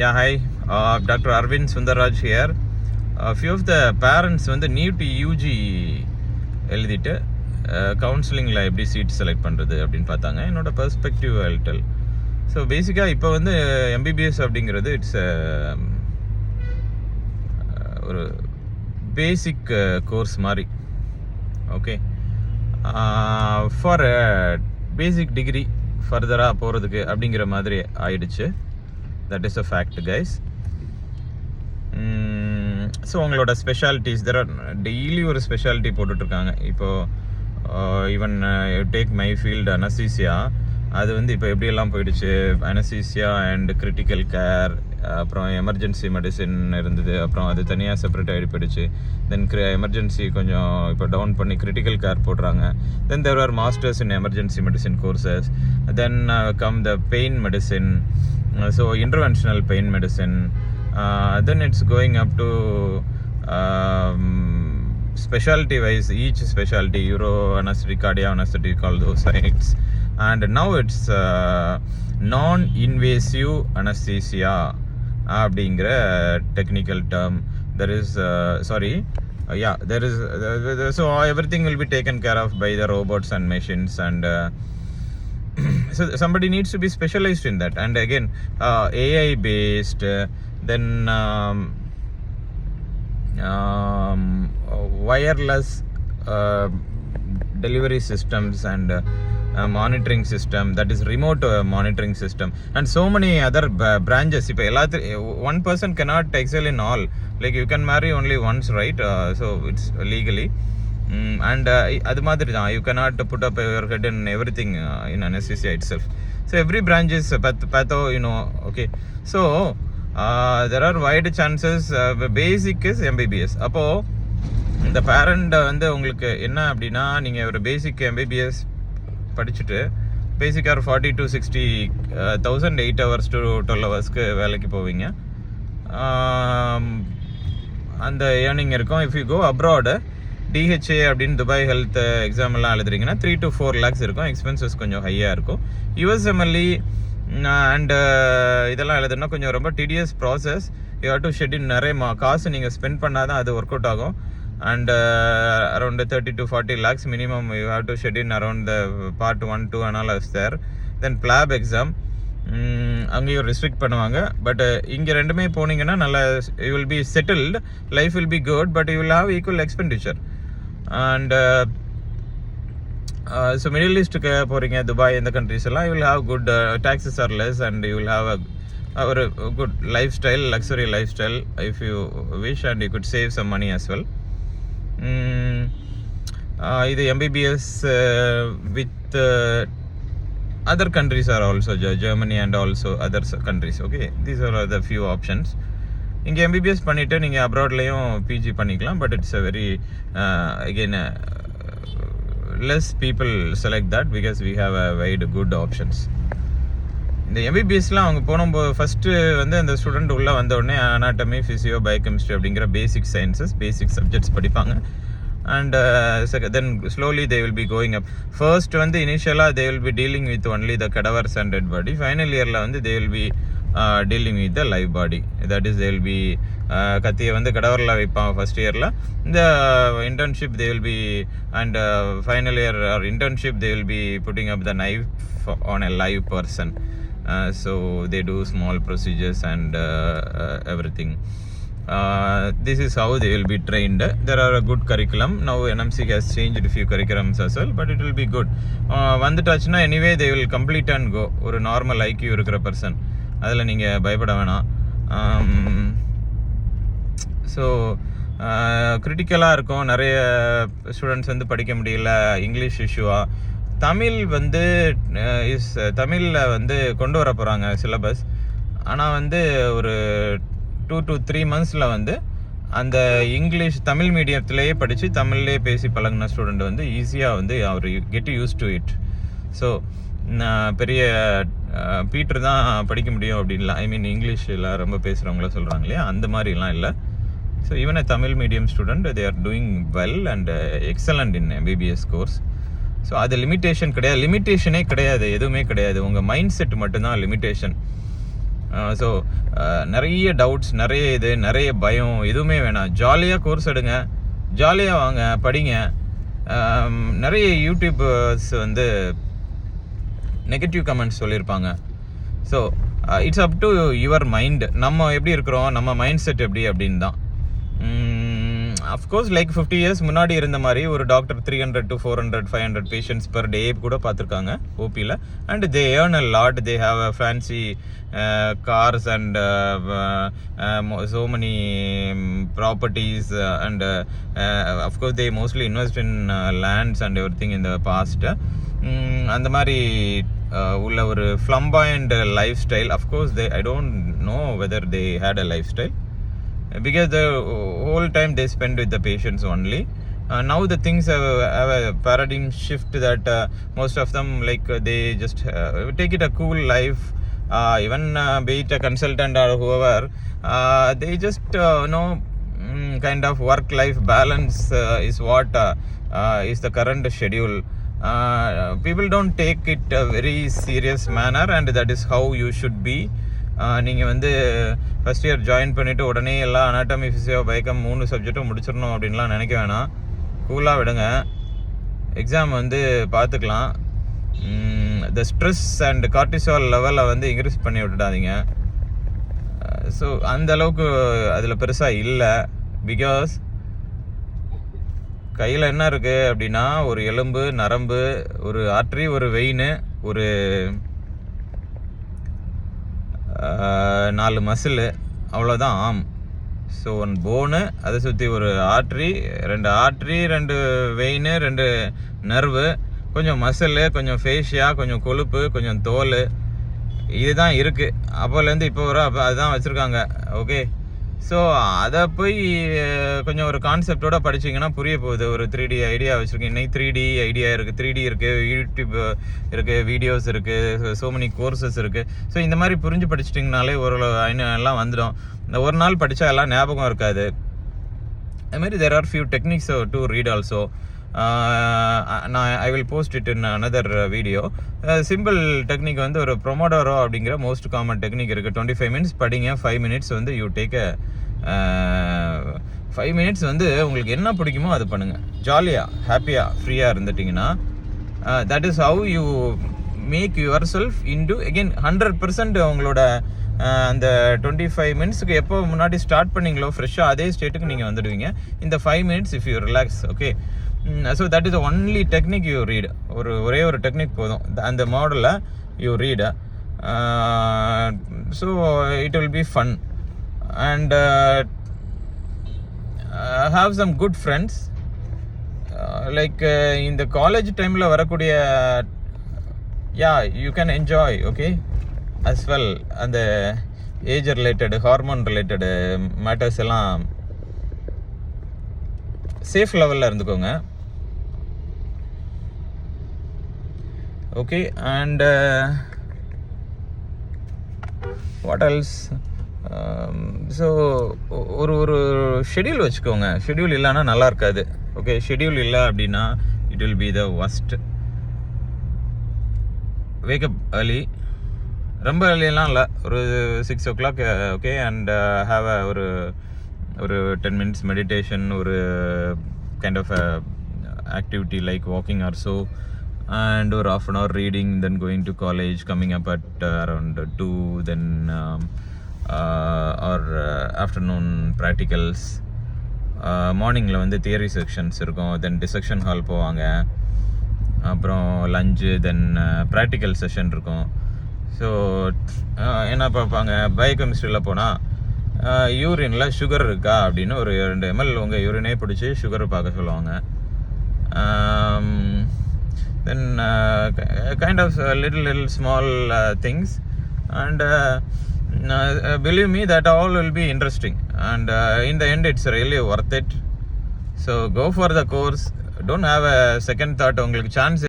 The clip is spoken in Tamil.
Yeah, hi. Dr. Arvind Sundarraj here. A few of the parents வந்து நீட் யூஜி எழுதிட்டு கவுன்சிலிங்கில் எப்படி சீட் செலக்ட் பண்ணுறது அப்படின்னு பார்த்தாங்க. என்னோட பெர்ஸ்பெக்டிவ் டெல். ஸோ பேசிக்காக இப்போ வந்து எம்பிபிஎஸ் அப்படிங்கிறது இட்ஸ் ஒரு பேசிக் கோர்ஸ் மாதிரி. ஓகே, ஃபார் பேசிக் டிகிரி ஃபர்தராக போகிறதுக்கு அப்படிங்கிற மாதிரி ஆயிடுச்சு. That is a fact guys. So உங்களோட ஸ்பெஷாலிட்டிஸ் டெய்லி ஒரு ஸ்பெஷாலிட்டி போட்டுட்ருக்காங்க. இப்போது even take my field anaesthesia, அது வந்து இப்போ எப்படியெல்லாம் போயிடுச்சு. அனஸ்தீசியா அண்ட் கிரிட்டிக்கல் கேர், அப்புறம் எமர்ஜென்சி மெடிசின் இருந்தது, அப்புறம் அது தனியாக செப்பரேட் ஆகிட்டு போயிடுச்சு. தென் எமர்ஜென்சி கொஞ்சம் இப்போ டவுன் பண்ணி கிரிட்டிக்கல் கேர் போடுறாங்க. Then there are masters in emergency medicine courses. Then come the pain medicine, so interventional pain medicine, then it's going up to specialty wise, each specialty, uro anesthetic, cardio anesthetic, all those sites. And now it's non invasive anesthesia அப்படிங்கிற technical term. There is there is so everything will be taken care of by the robots and machines, and so somebody needs to be specialized in that. And again, AI based, then wireless delivery systems, and monitoring system, that is remote monitoring system, and so many other branches. If one person cannot excel in all, like you can marry only once, right? So it's legally. And அது மாதிரி தான், you cannot put up your head in everything in anesthesia itself. So every branch is patho, okay. So there are wide chances. Basic is MBBS. அப்போ இந்த பேரண்ட் வந்து உங்களுக்கு என்ன அப்படின்னா, நீங்கள் ஒரு பேசிக் MBBS படிச்சுட்டு பேசிக்காக ஒரு 40 to 60,000 8 hours to 12 ஹவர்ஸ்க்கு வேலைக்கு போவீங்க. அந்த ஏர்னிங் இருக்கும். If you go abroad, DHA அப்படின்னு துபாய் ஹெல்த் எக்ஸாம் எல்லாம் எழுதுறீங்கன்னா 3 to 4 lakhs இருக்கும். எக்ஸ்பென்சஸ் கொஞ்சம் ஹையாக இருக்கும். யுஎஸ்எம்எல்இ அண்ட் இதெல்லாம் எழுதுனா கொஞ்சம் ரொம்ப tedious process. You have to schedule நிறைய காசு நீங்கள் ஸ்பெண்ட் பண்ணால் தான் அது ஒர்க் அவுட் ஆகும். And around 30 to 40 lakhs minimum you have to schedule around the part 1, 2 analysis there. Then PLAB exam அங்கேயும் ரெஸ்ட்ரிக்ட் பண்ணுவாங்க. பட் இங்கே ரெண்டுமே போனீங்கன்னா நல்லா you will be settled, life will be good, but you will have equal expenditure. And so middle ஈஸ்ட்டுக்கு போகிறீங்க, துபாய், இந்த கண்ட்ரிஸ் எல்லாம், you will have good taxes or less, and you will have ஒரு good life style, luxury life style if you wish, and you could save some money as well. இது MBBS with other countries are also Germany and also other countries. Okay, these are the few options. இங்கே எம்பிபிஎஸ் பண்ணிவிட்டு நீங்கள் அப்ராட்லேயும் பிஜி பண்ணிக்கலாம். But it's a very again less people select that because we have a wide good options. இந்த எம்பிபிஎஸ்லாம் அவங்க போகும்போது ஃபஸ்ட்டு வந்து அந்த ஸ்டூடெண்ட் உள்ளே வந்த உடனே அனாட்டமி, ஃபிசியோ, பயோகெமிஸ்ட்ரி அப்படிங்கிற பேசிக் சயின்சஸ், பேசிக் சப்ஜெக்ட்ஸ் படிப்பாங்க. And then slowly they will be going up. First வந்து initially they will be dealing with only the cadavers and dead body. Final yearல வந்து they will be dealing with the live body. That is, they will be கத்தியை வந்து கடவரில் வைப்பாங்க ஃபர்ஸ்ட் இயரில். இந்த internship they will be, and final year or internship they will be putting up the knife on a live person. So they do small procedures and everything. This is how they will be trained. There are a good curriculum. Now NMC has changed a few curriculums as well, but it will be good. வந்துட்டாச்சுன்னா anyway they will complete and go. ஒரு நார்மல் IQ இருக்கிற பர்சன், அதில் நீங்கள் பயப்பட வேணாம். ஸோ கிரிட்டிக்கலாக இருக்கும். நிறைய ஸ்டூடெண்ட்ஸ் வந்து படிக்க முடியல, இங்கிலீஷ் இஷ்யூவாக. தமிழ் வந்து தமிழில் வந்து கொண்டு வர போகிறாங்க சிலபஸ். ஆனால் வந்து ஒரு 2 to 3 months வந்து அந்த இங்கிலீஷ் தமிழ் மீடியத்திலேயே படித்து தமிழ்லேயே பேசி பழகின ஸ்டூடெண்ட் வந்து ஈஸியாக வந்து அவர் get used to it. So பெரிய பீட்டர் தான் படிக்க முடியும் அப்படின்லாம், ஐ மீன் இங்கிலீஷில் ரொம்ப பேசுகிறவங்கள சொல்கிறாங்க இல்லையா, அந்த மாதிரிலாம் இல்லை. So even a Tamil medium student they are doing well and excellent in MBBS course. So அது லிமிட்டேஷன் கிடையாது, லிமிட்டேஷனே கிடையாது, எதுவுமே கிடையாது. உங்கள் மைண்ட் செட் மட்டும்தான் லிமிட்டேஷன். ஸோ நிறைய டவுட்ஸ், நிறைய பயம் எதுவுமே வேணாம். ஜாலியாக கோர்ஸ் எடுங்க, ஜாலியாக வாங்க, படிங்க. நிறைய யூடியூபர்ஸ் வந்து நெகட்டிவ் கமெண்ட்ஸ் சொல்லியிருப்பாங்க. So it's up to your mind. நம்ம எப்படி இருக்கிறோம், நம்ம மைண்ட் செட் எப்படி அப்படின்னு தான். அஃப்கோர்ஸ் லைக் 50 years முன்னாடி இருந்த மாதிரி ஒரு doctor 300 to 400 500 patients per day கூட பார்த்துருக்காங்க ஓபியில். And they earn a lot, they have a fancy cars and so many properties and of course they mostly invest in lands and everything in the past. அந்த மாதிரி உள்ள ஒரு flamboyant lifestyle. Of course I don't know whether they had a lifestyle because the whole time they spend with the patients only. Now the things have a paradigm shift that most of them like they just take it a cool life. Even be it a consultant or whoever, they just kind of work-life balance is what is the current schedule. People don't take it a very serious manner and that is how you should be. நீங்கள் வந்து ஃபஸ்ட் இயர் ஜாயின் பண்ணிவிட்டு உடனே எல்லாம் அனாட்டமி, ஃபிசியோ, பயோகம் 3 சப்ஜெக்ட்டும் முடிச்சிடணும் அப்படின்லாம் நினைக்க வேணாம். கூலாக விடுங்க, எக்ஸாம் வந்து பார்த்துக்கலாம். த ஸ்ட்ரெஸ் அண்ட் கார்டிசால் லெவலை வந்து இன்க்ரீஸ் பண்ணி விட்டுடாதீங்க. ஸோ அந்த அளவுக்கு அதில் பெருசாக இல்லை. பிகாஸ் கையில் என்ன இருக்குது அப்படின்னா ஒரு எலும்பு, நரம்பு, ஒரு ஆர்ட்ரி, ஒரு வெயின், ஒரு 4 மசில், அவ்வளோதான் ஆம். ஸோ 1 போனு, அதை சுற்றி ஒரு ஆர்ட்ரி, 2 வெயின், 2 நர்வு, கொஞ்சம் மசில், கொஞ்சம் ஃபேஷியா, கொஞ்சம் கொழுப்பு, கொஞ்சம் தோல், இதுதான் இருக்குது. அப்போலேருந்து இப்போ வர அதுதான் வச்சுருக்காங்க. ஓகே, ஸோ அதை போய் கொஞ்சம் ஒரு கான்செப்டோட படிச்சிங்கன்னா புரிய போகுது. ஒரு 3D ஐடியா வச்சுருக்கேன். இன்னைக்கு 3D ஐடியா இருக்குது, 3D இருக்குது, யூடியூப் இருக்குது, வீடியோஸ் இருக்குது, ஸோ மெனி கோர்சஸ் இருக்குது. ஸோ இந்த மாதிரி புரிஞ்சு படிச்சிட்டிங்கனாலே ஒரு எல்லாம் வந்துடும். இந்த ஒரு நாள் படித்தா எல்லாம் ஞாபகம் இருக்காது. அதுமாதிரி there are few techniques to read also. I will post it in another video. Simple technique வந்து ஒரு ப்ரொமோடோரோ அப்படிங்கிற மோஸ்ட் காமன் டெக்னிக் இருக்குது. 25 minutes படிங்க, 5 minutes வந்து யூ டேக் 5 minutes வந்து உங்களுக்கு என்ன பிடிக்குமோ அது பண்ணுங்கள். ஜாலியாக, ஹாப்பியாக, ஃப்ரீயாக இருந்துட்டிங்கன்னா that is how you make yourself into again 100% உங்களோட அந்த 25 minutesக்கு எப்போ முன்னாடி ஸ்டார்ட் பண்ணிங்களோ ஃப்ரெஷ்ஷாக அதே ஸ்டேட்டுக்கு நீங்கள் வந்துடுவீங்க. இந்த 5 minutes if you relax, okay. So that is the only technique you read. ஒரே ஒரு டெக்னிக் போதும். அந்த மாடலில் you read. So it will be fun and have some good friends. Like in the college timeல வரக்கூடிய you can enjoy, okay, as well. அந்த age related, hormone related matters எல்லாம் சேஃப் லெவலில் இருந்துக்கோங்க. Okay, and what else? So ஒரு ஷெடியூல் வச்சுக்கோங்க. ஷெடியூல் இல்லைன்னா நல்லா இருக்காது. ஓகே, ஷெடியூல் இல்லை அப்படின்னா it will be the worst. Wake up early, ரொம்ப ஏர்லியெல்லாம் இல்லை, ஒரு 6 o'clock, ஓகே. அண்ட் ஹாவ் ஒரு 10 minutes மெடிடேஷன், ஒரு kind of activity like walking or so, and ஒரு half an hour reading, then going to college, coming up at around 2, then or afternoon practicals. மார்னிங்கில் வந்து தியரி செக்ஷன்ஸ் இருக்கும், தென் டிசெக்ஷன் ஹால் போவாங்க, அப்புறம் லஞ்சு, தென் ப்ராக்டிக்கல் செஷன் இருக்கும். ஸோ என்ன பார்ப்பாங்க, பயோகெமிஸ்ட்ரியில் போனால் யூரினில் சுகர் இருக்கா அப்படின்னு ஒரு 2 ml உங்கள் யூரினே பிடிச்சி சுகரை பார்க்க சொல்லுவாங்க. Then kind of little small things, and believe me that all will be interesting, and in the end it's really worth it. So go for the course, don't have a second thought. உங்களுக்கு chance